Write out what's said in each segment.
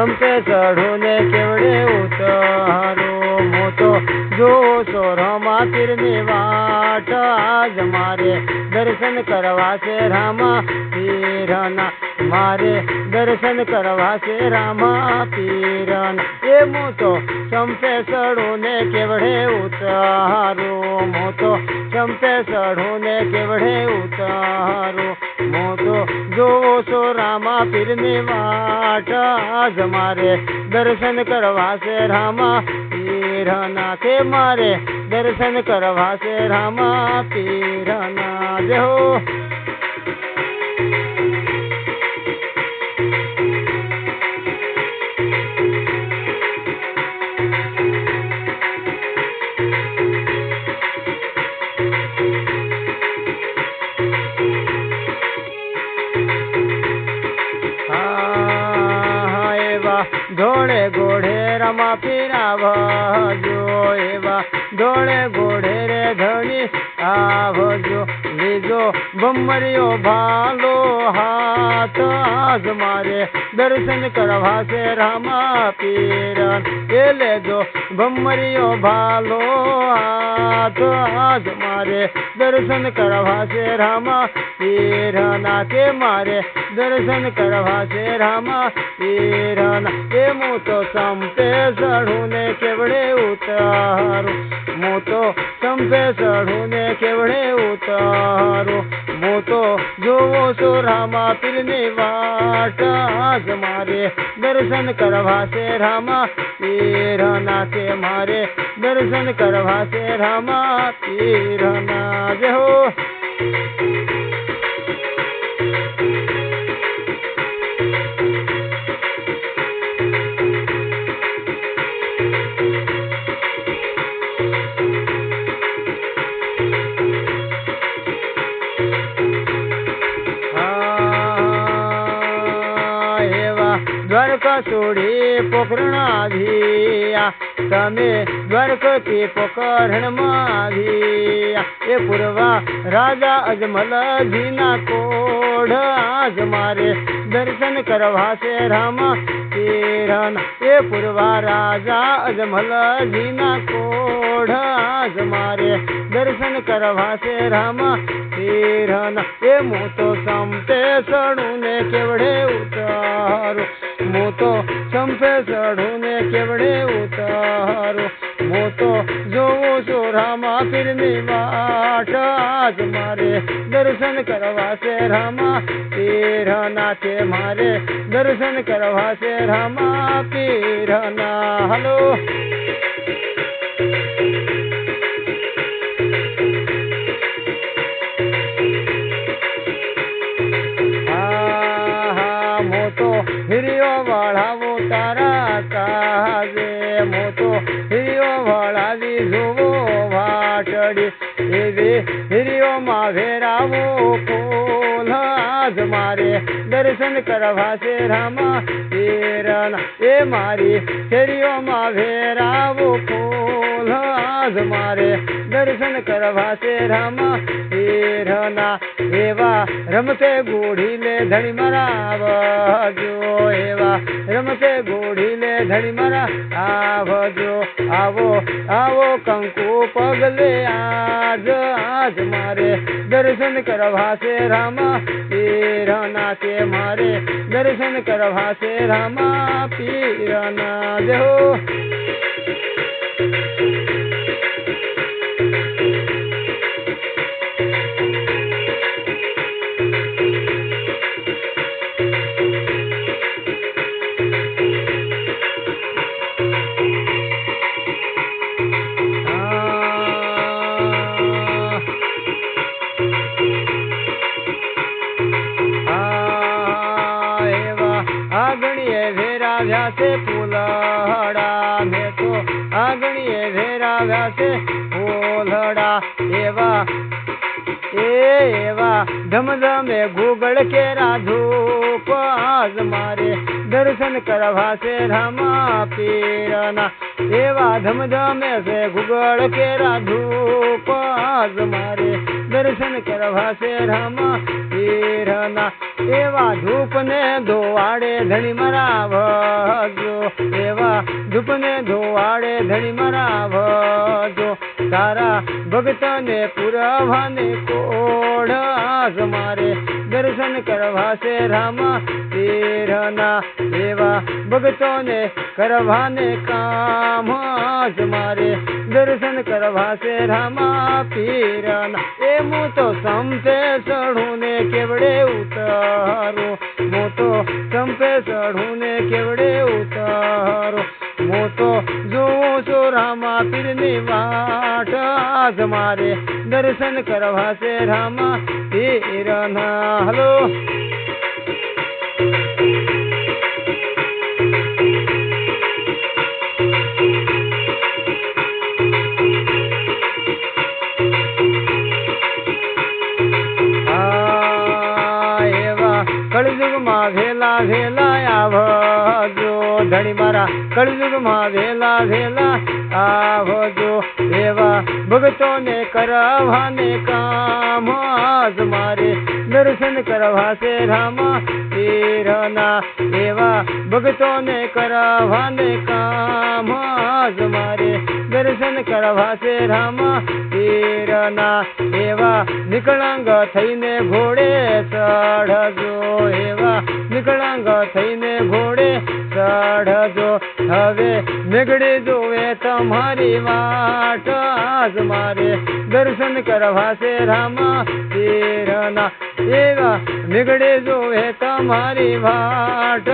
संपे चढ़ू ने केवड़े उतारो मो तो जो सोरमा पीरनी वाट आज मारे दर्शन करवा से रामा पीरना मारे दर्शन करवा से रामा पीरन ए मो तो संपे चढ़ू ने केवड़े उतारो मो तो संपे चढ़ू ने केवड़े उतारो मो तो जो सो रामा पीरनी वाट आज मारे दर्शन करवा से रामा पीरना के मारे दर्शन करवा से रामा पीरना जय हो। धोड़े घोड़े रमा फिराव जो एवा धोड़े घोड़े रे धनी आवजो लीजो बम्मरियो भालो हाथ आज मारे दर्शन करवा से रामा पीरन ए ले जो बम्मरियो भालो हाथ आज मारे दर्शन करवा से रामा पीरना के मारे दर्शन करवा से रामा पीरना ए मो तो संपे चढ़ू ने केवड़े उतारो मो तो संपे चढ़ू ने केवड़े उतारो मो तो जो सो रामा पीरनी वाट आज मारे दर्शन करवा से रामा पीरना के मारे दर्शन करवा से रामा पीरना जय हो। द्वारका छोड़ी पोखरणा भिया तमे द्वारकती पोखरण माभिया ए पूर्वा राजा अजमल जीना कोढ़ आज मारे दर्शन करवा से रामा पीरन ए पूर्वा राजा अजमल जीना कोढ़ आज मारे दर्शन करवा से रामा पीरन ए मो तो संपे चढ़ू ने केवड़े उतारो मो तो संपे चढ़ू ने केवड़े उतारो मो तो जो सो रामा पीरनी वाट आज मारे दर्शन करवा से रामा पीरना के मारे दर्शन करवा से रामा पीरना हलो। हिरियो बढ़ावो तारा काजे मो तो हिरियो बढ़ावी जुवो भाटड़ी एवे हिरियो मावेरावो कोल आज मारे दर्शन करवा से रामा पीरना ए मारी हिरियो मावेरावो कोल आज मारे दर्शन करवा से रामा पीरना एवा रमते गोढ़ी ले धनी मराव जो एवा रमते गोढ़ी ले धनी मरा आवजो आवो आवो कंकु पगले आज आज मारे दर्शन करवा से रामा पीरना के मारे दर्शन करवा से रामा पीरना जय हो। व्यासे फूलड़ा में तो आगणिये भेरा व्यासे फूलड़ा एवा एवा धमधमे गुगड़ के राधूप आज मारे दर्शन करवा से रामा पीरना एवा धमधमे से गुगड़ के राधूप आज मारे दर्शन करवा से रामा पीरना એવા ધૂપને ધોવાડે ધણી મારા ભજો, એવા ધૂપને ધોવાડે ધણી મારા ભજો, તારા ભક્તને પુરાવાને કોઢ મારે દર્શન કરવા છે રામા પીરના, એવા ભક્તોને કરવાને કામ મારે દર્શન કરવા છે રામા પીરના. એ હું તો સંપે ચઢું ને કેવડે ઉતારું, હું તો સંપે ચઢું ને કેવડે ઉતારું, હું તો જોઉં છું રામા પીરની વાટ મારે દર્શન કરવા છે રામા પીરના. હલો કળયુગમાં વેલા વેલા આવજો ધણી મારા, કળયુગમાં વેલા વેલા આવજો, એવા ભક્તોને કરવાને કામ મારે દર્શન કરવા છે રામા પીરના, એવા ભક્તોને કરવાને કામ મારે દર્શન કરવા છે રામા પીરના. એવા નિકળાંગ થઈને ઘોડે ચઢજો, એવા નિકળાંગ થઈને ઘોડે ચઢજો, હવે નીકળી જોવે તમારી વાટ મારે દર્શન કરવા છે રામા પીરના. એવા નીકળી જોવે તમારી વાટ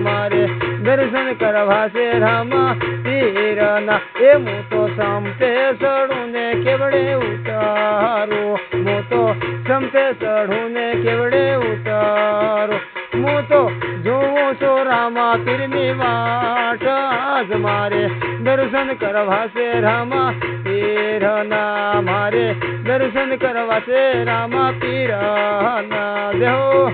મારે દર્શન કરવા છે રામા પીરના. એ હું તો સંપે ચડું ને કેવડે ઉતારું, હું તો સંપે ચડું ને કેવડે ઉતારું, હું તો જોઉં છું રામા પીરની વાટ મારે દર્શન કરવા છે રામા પીરના, મારે દર્શન કરવા છે રામા પીરના. દેહો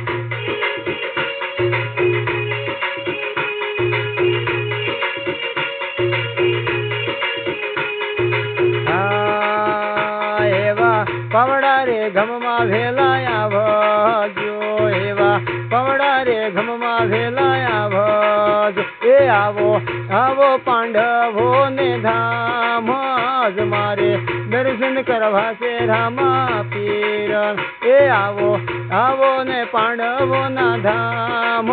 પવડા રે ઘમમાં વેલા આવજો, એવા પવડા રે ઘમમાં વેલા આવજો, એ આવો આવો પાંડવો ને ધામ મારે દર્શન કરવા છે રામા પીર. એ આવો આવો ને પાંડવો ના ધામ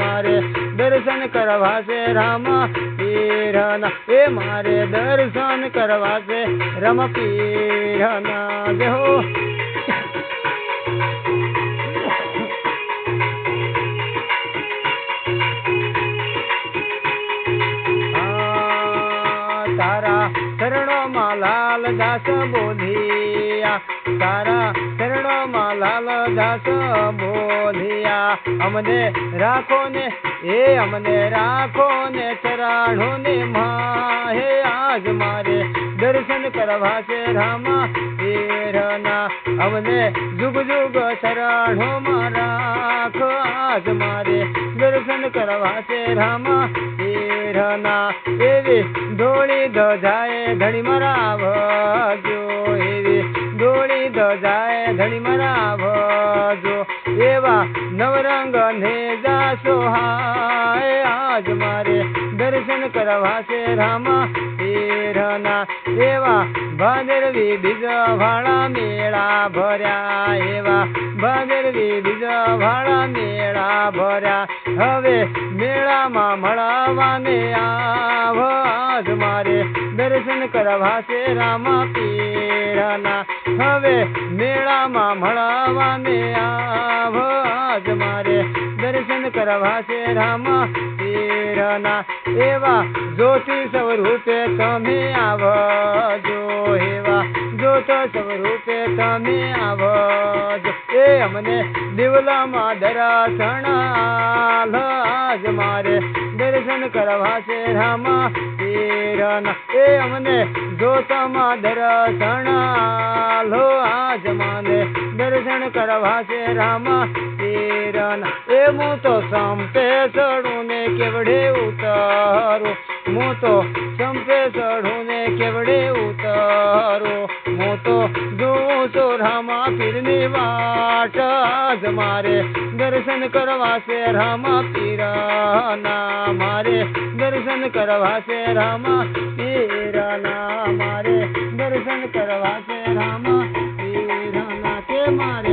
મારે દર્શન કરવા છે રામા પીરના. એ મારે દર્શન કરવા છે રામા પીરના. જય હો તારા શરણોમાં લાલ દાસ બોધિયા, તારા શરણોમાં લાલ દાસ બોધિયા, અમને રાખો ને એ અમને રાખો ને ચરાણો ને માહે આજ મારે દર્શન કરવા છે રામા પીરના. અમને જુગ જુગ શરણો માં રાખ આજ મારે દર્શન કરવા છે રામા પીરના. એવી ધોળી ધજાએ ધણી મારા ભજો, એવી ધોળી ધજાએ ધણી મારા ભજો, એવા નવરંગ ને જાશો હાય આજ મારે દર્શન કરવા છે રામા પીરના. એવા ભાદરવી બીજ વાળા મેળા ભર્યા, એવા ભાદરવી બીજ વાળા મેળા ભર્યા, હવે મેળામાં મળવાને આવ મારે દર્શન કરવા છે રામા પીરના. હવે મેળામાં મળવાને આવ મારે દર્શન કરવા છે રામા પીરના. એવા જ્યોતિ સ્વરૂપે તમે આવજો, એવા જ્યોત સ્વરૂપે તમે આવજો, એ અમને દિવલામાં દર્શન આજ મારે દર્શન કરવા છે રામા પીરના. એ અમને જ્યોતમાં દર્શન આજ માને દર્શન કરવા છે રામા પીરના. એ હું તો સંપે ચડું ને કેવડે ઉતારું, હું તો સંપે ચડું ને કેવડે ઉતારું, હું તો જોઉં છું રામા પીરની વાટ મારે દર્શન કરવા છે રામા પીરાના મારે દર્શન કરવા છે રામા પીરાના મારે દર્શન કરવા છે રામા પીરાના કે મારે